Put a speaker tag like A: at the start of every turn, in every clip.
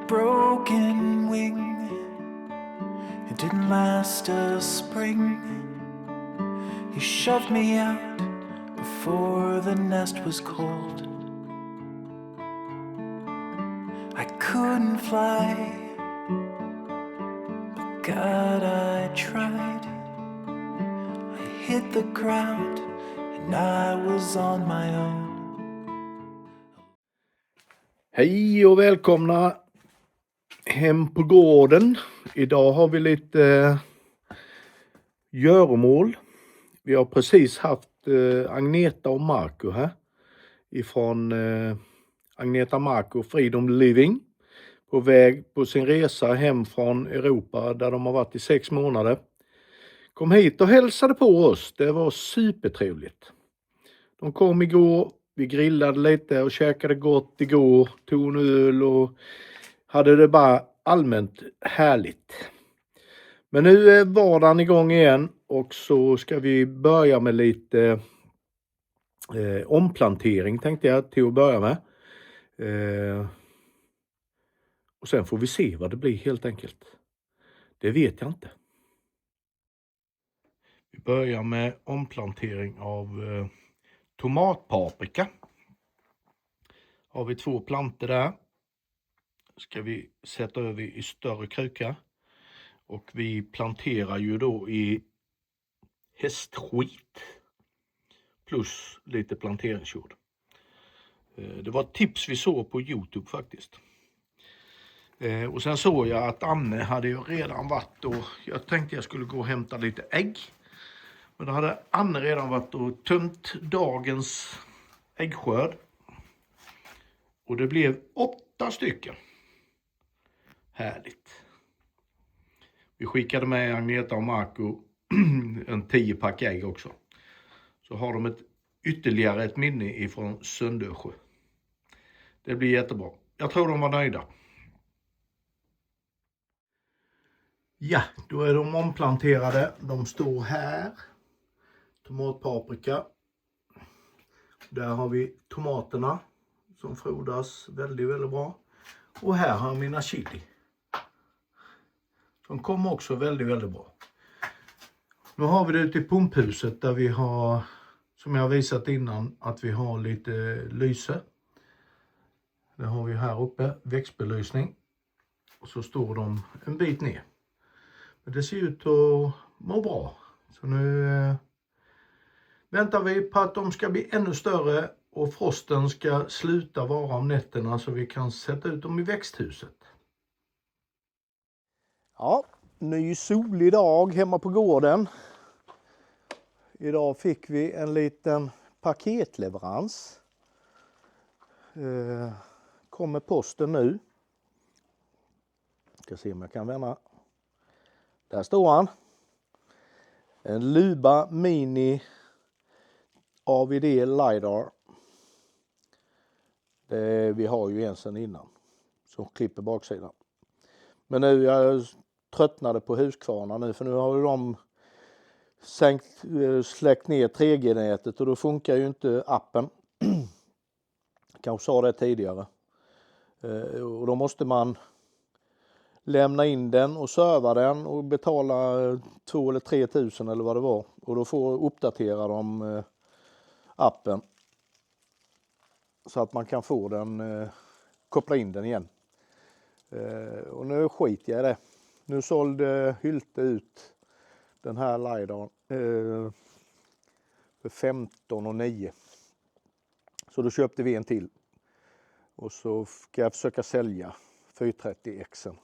A: broken wing. It didn't last a spring. He shoved me out before the nest was cold. I couldn't fly, but God, I tried. I hit the ground and I was on my own.
B: Hej och välkomna hem på gården. Idag har vi lite göromål. Vi har precis haft Agneta och Marco här. Ifrån Agneta Marco Freedom Living. På väg på sin resa hem från Europa där de har varit i 6 månader. Kom hit och hälsade på oss. Det var supertrevligt. De kom igår. Vi grillade lite och käkade gott igår. Tog en öl och hade det bara allmänt härligt. Men nu är vardagen igång igen och så ska vi börja med lite omplantering tänkte jag till att börja med. Och sen får vi se vad det blir helt enkelt. Det vet jag inte. Vi börjar med omplantering av tomatpaprika. Har vi 2 plantor där. Ska vi sätta över i större kruka. Och vi planterar ju då i hästskit. Plus lite planteringsjord. Det var ett tips vi såg på YouTube faktiskt. Och sen såg jag att Anne hade ju redan varit och jag tänkte jag skulle gå och hämta lite ägg. Men då hade Anne redan varit och tömt dagens äggskörd. Och det blev 8 stycken. Härligt. Vi skickade med Agneta och Marco en 10-pack ägg också. Så har de ytterligare ett minne ifrån Sundösjö. Det blir jättebra. Jag tror de var nöjda. Ja, då är de omplanterade. De står här. Tomatpaprika. Där har vi tomaterna som frodas väldigt, väldigt bra. Och här har jag mina chili. De kommer också väldigt, väldigt bra. Nu har vi det ute i pumphuset där vi har, som jag har visat innan, att vi har lite lyse. Det har vi här uppe, växtbelysning. Och så står de en bit ner. Men det ser ut att må bra. Så nu väntar vi på att de ska bli ännu större och frosten ska sluta vara om nätterna så vi kan sätta ut dem i växthuset. Ja, ny solig dag hemma på gården. Idag fick vi en liten paketleverans. Kommer posten nu. Ska se om jag kan vända. Där står han. En Luba Mini AVD LiDAR. Vi har ju en sedan innan. Som klipper baksidan. Men nu jag tröttnade på Husqvarna nu för nu har de släckt ner 3G-nätet och då funkar ju inte appen. Kanske sa det tidigare. Och då måste man lämna in den och serva den och betala 2 eller 3 tusen eller vad det var. Och då får uppdatera de appen. Så att man kan få den, koppla in den igen. Och nu skiter jag i det. Nu sålde Hylte ut den här LiDAR för 15,9. Så då köpte vi en till. Och så ska jag försöka sälja 430Xen.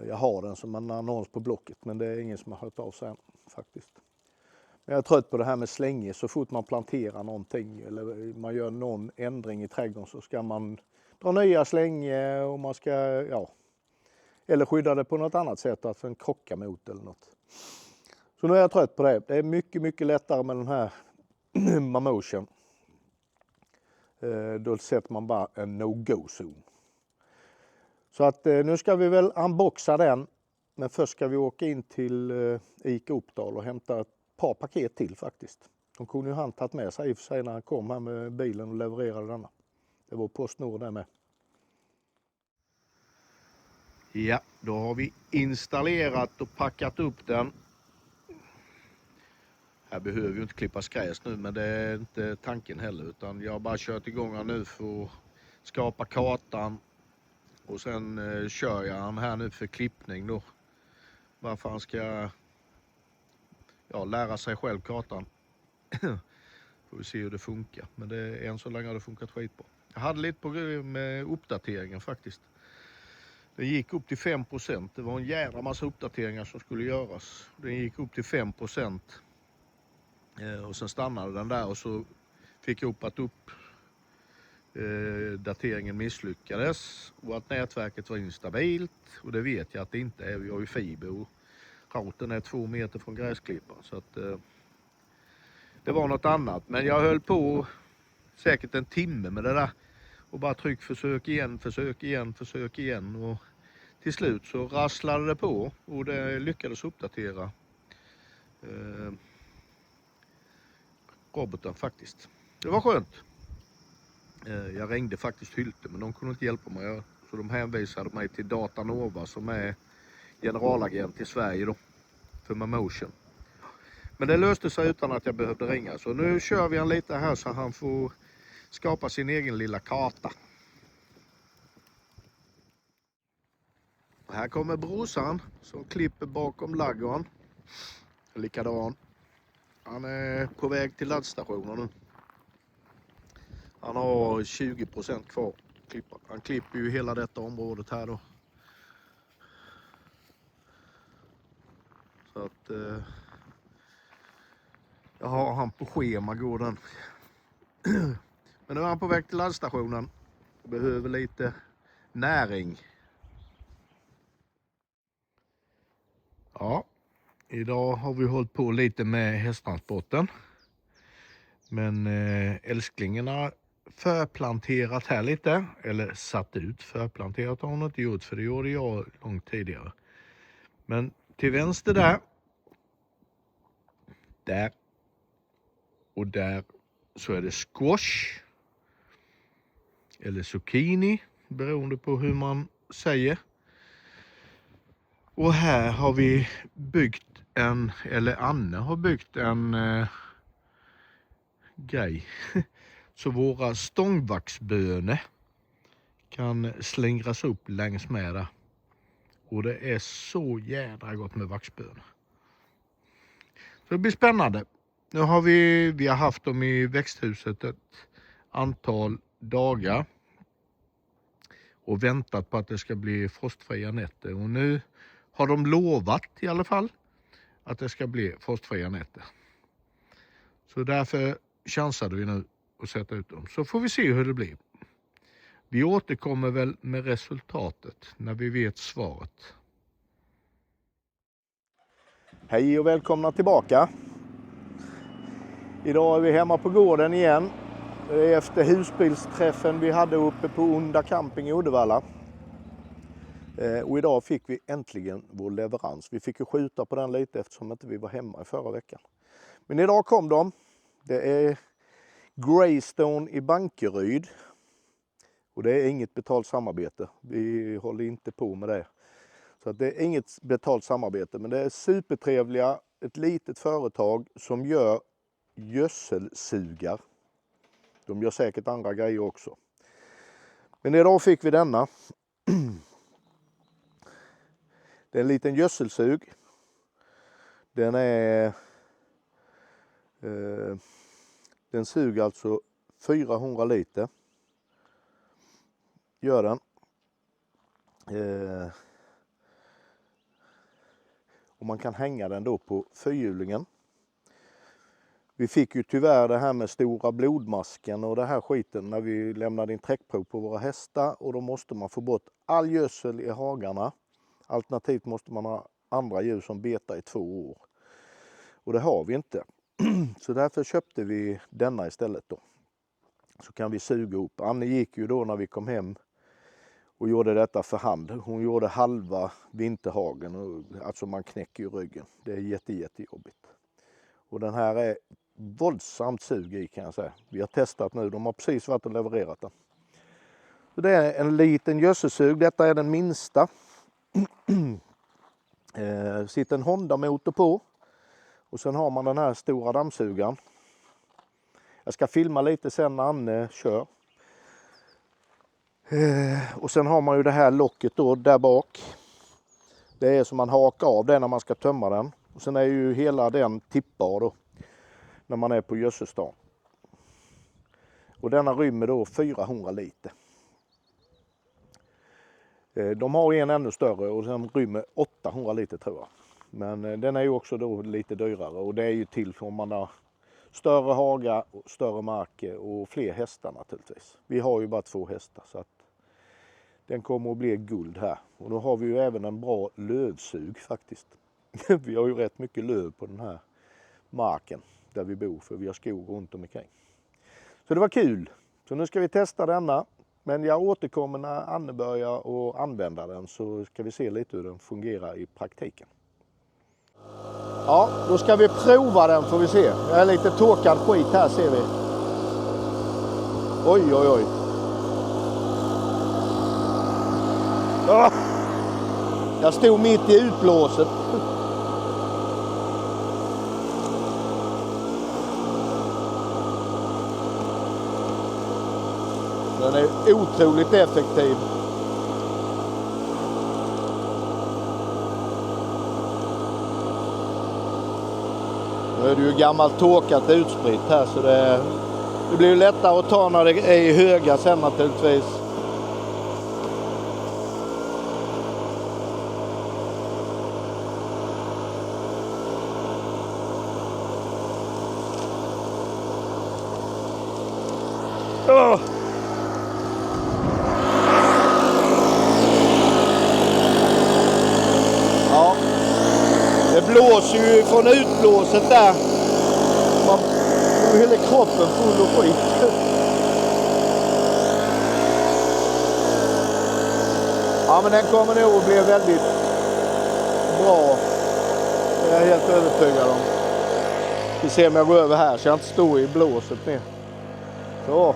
B: Jag har den som en annons på Blocket men det är ingen som har hört av sig än faktiskt. Men jag är trött på det här med slänge. Så fort man planterar någonting eller man gör någon ändring i trädgården så ska man dra nya slänge och man ska, ja. Eller skydda det på något annat sätt, att den krockar mot eller något. Så nu är jag trött på det. Det är mycket, mycket lättare med den här Mamotion. Då sätter man bara en no-go-zon. Så att nu ska vi väl unboxa den. Men först ska vi åka in till Ica Uppdal och hämta ett par paket till faktiskt. De kunde ju han tagit med sig i och för sig när han kom här med bilen och levererade denna. Det var Postnord där med. Ja, då har vi installerat och packat upp den. Här behöver vi inte klippa gräs nu, men det är inte tanken heller, utan jag har bara kört igång här nu för att skapa kartan och sen kör jag han här nu för klippning då. Varför han ska lära sig själv kartan. Får vi se hur det funkar, men än så länge har det funkat skitbra. Jag hade lite problem med uppdateringen faktiskt. Den gick upp till 5%. Det var en jävla massa uppdateringar som skulle göras. Den gick upp till 5%. Och sen stannade den där och så fick jag upp att dateringen misslyckades och att nätverket var instabilt. Och det vet jag att det inte är. Vi har ju fiber och routern är 2 meter från gräsklippan. Så att det var något annat. Men jag höll på säkert en timme med det där. Och bara försök igen. Och till slut så rasslade det på och det lyckades uppdatera roboten faktiskt. Det var skönt. Jag ringde faktiskt Hylte, men de kunde inte hjälpa mig. Så de hänvisade mig till Datanova som är generalagent i Sverige då, för Memotion. Men det löste sig utan att jag behövde ringa. Så nu kör vi han lite här så han får skapa sin egen lilla karta. Här kommer brorsan som klipper bakom laggan. Likadan. Han är på väg till laddstationen nu. Han har 20% kvar. Han klipper ju hela detta området här då. Så att jag har han på schema går den. Men nu är han på väg till laddstationen. Behöver lite näring. Ja, idag har vi hållit på lite med hästtransporten. Men älsklingen har förplanterat här lite. Eller satt ut. Förplanterat har hon inte gjort, för det gjorde jag långt tidigare. Men till vänster där. Där. Och där så är det squash. Eller zucchini. Beroende på hur man säger. Och här har vi byggt Anne har byggt en grej. Så våra stångvaxbönor kan slingras upp längs med där. Och det är så jädra gott med vaxbönor. Så det blir spännande. Nu har vi har haft dem i växthuset ett antal dagar. Och väntat på att det ska bli frostfria nätter. Och nu har de lovat i alla fall att det ska bli frostfria nätter. Så därför chansade vi nu att sätta ut dem. Så får vi se hur det blir. Vi återkommer väl med resultatet när vi vet svaret. Hej och välkomna tillbaka. Idag är vi hemma på gården igen. Efter husbilsträffen vi hade uppe på Unda camping i Uddevalla. Och idag fick vi äntligen vår leverans. Vi fick ju skjuta på den lite eftersom inte vi var hemma i förra veckan. Men idag kom de. Det är Greystone i Bankeryd. Och det är inget betalt samarbete. Vi håller inte på med det. Så att det är inget betalt samarbete. Men det är supertrevliga, ett litet företag som gör gödselsugar. De gör säkert andra grejer också. Men idag fick vi denna. Det är en liten gödselsug. Den suger alltså 400 liter. Gör den. Och man kan hänga den då på fyrhjulingen. Vi fick ju tyvärr det här med stora blodmasken och det här skiten när vi lämnade in träckprov på våra hästar. Och då måste man få bort all gödsel i hagarna. Alternativt måste man ha andra djur som betar i 2 år. Och det har vi inte. Så därför köpte vi denna istället då. Så kan vi suga upp. Anne gick ju då när vi kom hem och gjorde detta för hand. Hon gjorde halva vinterhagen. Och, alltså man knäcker ju ryggen. Det är jättejobbigt. Och den här är våldsamt sug i kan jag säga. Vi har testat nu. De har precis varit och levererat den. Så det är en liten gödselsug. Detta är den minsta. Sitter en Honda-motor på. Och sen har man den här stora dammsugaren. Jag ska filma lite sen när Anne kör. Och sen har man ju det här locket då där bak. Det är som man hakar av det när man ska tömma den. Och sen är ju hela den tippbar då. När man är på gödselstan. Och denna rymmer då 400 liter. De har en ännu större och sen rymmer 800 liter tror jag. Men den är ju också då lite dyrare och det är ju till för om man har större haga, större marker och fler hästar naturligtvis. Vi har ju bara 2 hästar så att den kommer att bli guld här. Och då har vi ju även en bra lövsug faktiskt. Vi har ju rätt mycket löv på den här marken där vi bor för vi har skog runt omkring. Så det var kul. Så nu ska vi testa denna. Men jag återkommer när Anne börjar att använda den så ska vi se lite hur den fungerar i praktiken. Ja, då ska vi prova den får vi se. Jag är lite torkad skit här ser vi. Oj, oj, oj. Jag stod mitt i utblåset. Den är otroligt effektiv. Nu är det ju gammalt torkat utspritt här så det blir ju lättare att ta när det är i höga sen naturligtvis. Ja, det blåser ju från utblåset där. Man får hela kroppen full av skit. Ja, men den kommer nog att bli väldigt bra. Det är jag helt övertygad om. Vi ser om jag går över här så jag inte står i blåset mer. Så.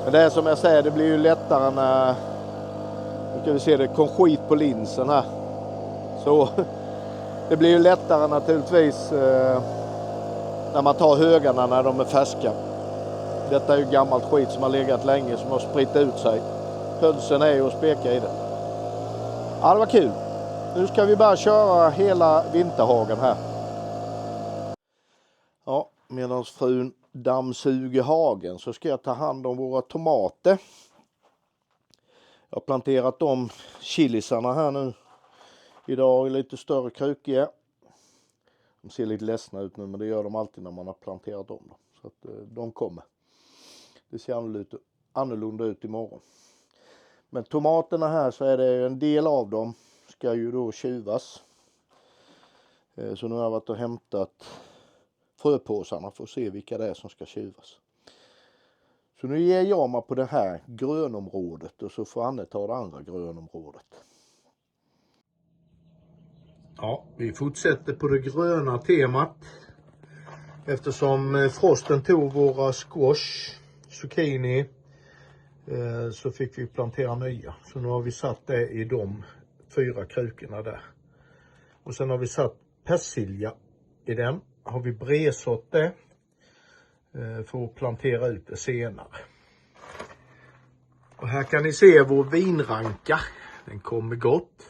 B: Men det är som jag säger, det blir ju lättare när, nu kan vi se det kom skit på linsen här. Så det blir ju lättare naturligtvis när man tar högarna när de är färska. Detta är ju gammalt skit som har legat länge som har spritt ut sig. Hönsen är ju att speka i det. Ja, det var kul. Nu ska vi bara köra hela vinterhagen här. Ja, medan frun dammsuger hagen så ska jag ta hand om våra tomater. Jag har planterat om chilisarna här nu. Idag är lite större krukor. De ser lite ledsna ut nu men det gör de alltid när man har planterat om dem. Så att de kommer. Det ser annorlunda ut imorgon. Men tomaterna här så är det en del av dem ska ju då tjuvas. Så nu har jag varit och hämtat fröpåsarna för att se vilka det är som ska tjuvas. Så nu ger jag mig på det här grönområdet och så får Anne ta det andra grönområdet. Ja, vi fortsätter på det gröna temat. Eftersom frosten tog våra squash, zucchini så fick vi plantera nya. Så nu har vi satt det i de 4 krukorna där. Och sen har vi satt persilja i den. Har vi bredsått det för att plantera ut det senare. Och här kan ni se vår vinranka. Den kommer gott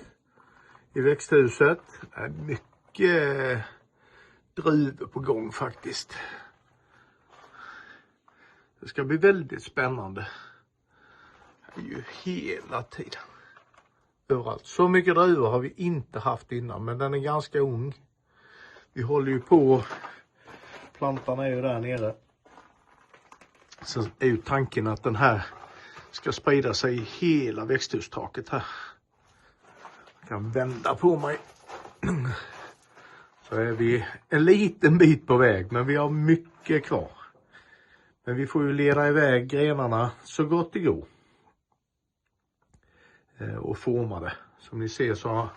B: i växthuset. Det är mycket druvor på gång faktiskt. Det ska bli väldigt spännande. Det är ju hela tiden. Överallt. Så mycket druvor har vi inte haft innan men den är ganska ung. Vi håller ju på, plantan är ju där nere. Så är ju tanken att den här ska sprida sig i hela växthustaket här. Jag kan vända på mig. Så är vi en liten bit på väg men vi har mycket kvar. Men vi får ju leda iväg grenarna så gott det går. Och forma det. Som ni ser så har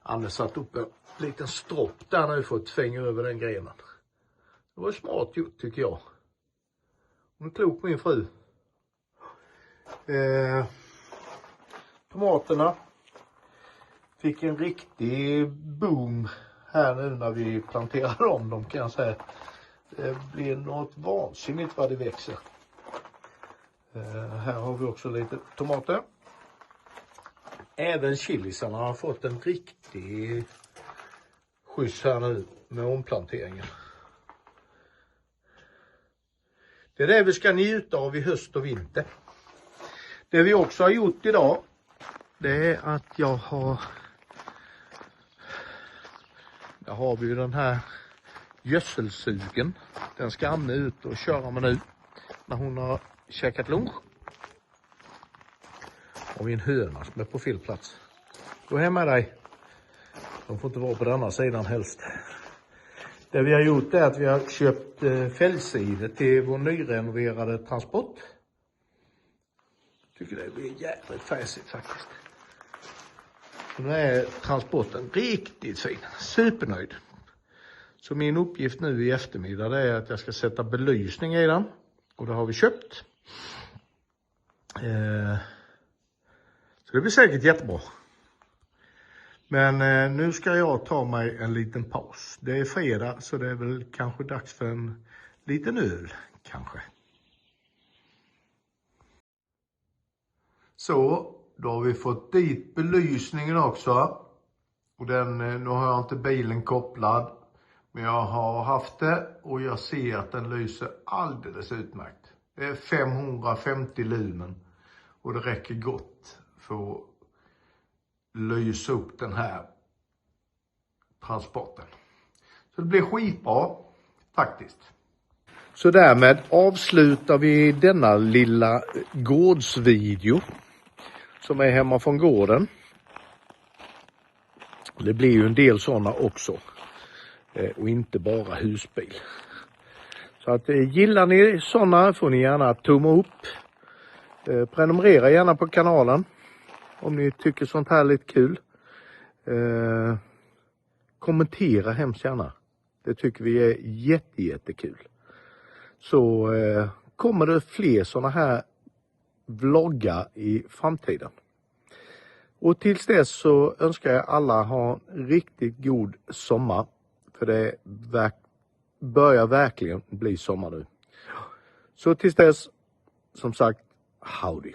B: Anne satt upp en liten stropp där nu för att tvänga över den grenen. Det var smart gjort tycker jag. Hon är klok, min fru. Tomaterna fick en riktig boom här nu när vi planterade om dem, kan jag säga. Det blir något vansinnigt vad det växer. Här har vi också lite tomater. Även chilisarna har fått en riktig skjuts här nu med omplanteringen. Det är det vi ska njuta av i höst och vinter. Det vi också har gjort idag, det är att jag har vi ju den här gödselsugen. Den ska Anne ut och köra med nu när hon har käkat lunch. Och en höna som är på fel plats. Gå hem med dig. De får inte vara på denna sidan helst. Det vi har gjort är att vi har köpt fällsidor till vår nyrenoverade transport. Tycker det blir jävligt fräsigt faktiskt. Så nu är transporten riktigt fin. Supernöjd. Så min uppgift nu i eftermiddag är att jag ska sätta belysning i den. Och det har vi köpt. Så det blir säkert jättebra. Men nu ska jag ta mig en liten paus. Det är fredag så det är väl kanske dags för en liten öl kanske. Så, då har vi fått dit belysningen också. Och nu har jag inte bilen kopplad. Men jag har haft det och jag ser att den lyser alldeles utmärkt. Det är 550 lumen. Och det räcker gott för att lysa upp den här transporten. Så det blir skitbra faktiskt. Så därmed avslutar vi denna lilla gårdsvideo som är hemma från gården. Det blir ju en del sådana också. Och inte bara husbil. Så att gillar ni sådana får ni gärna tumma upp. Prenumerera gärna på kanalen. Om ni tycker sånt här är lite kul. Kommentera hemskt gärna. Det tycker vi är jättekul. Så kommer det fler sådana här vloggar i framtiden. Och tills dess så önskar jag alla ha en riktigt god sommar. För det börjar verkligen bli sommar nu. Så tills dess, som sagt, howdy.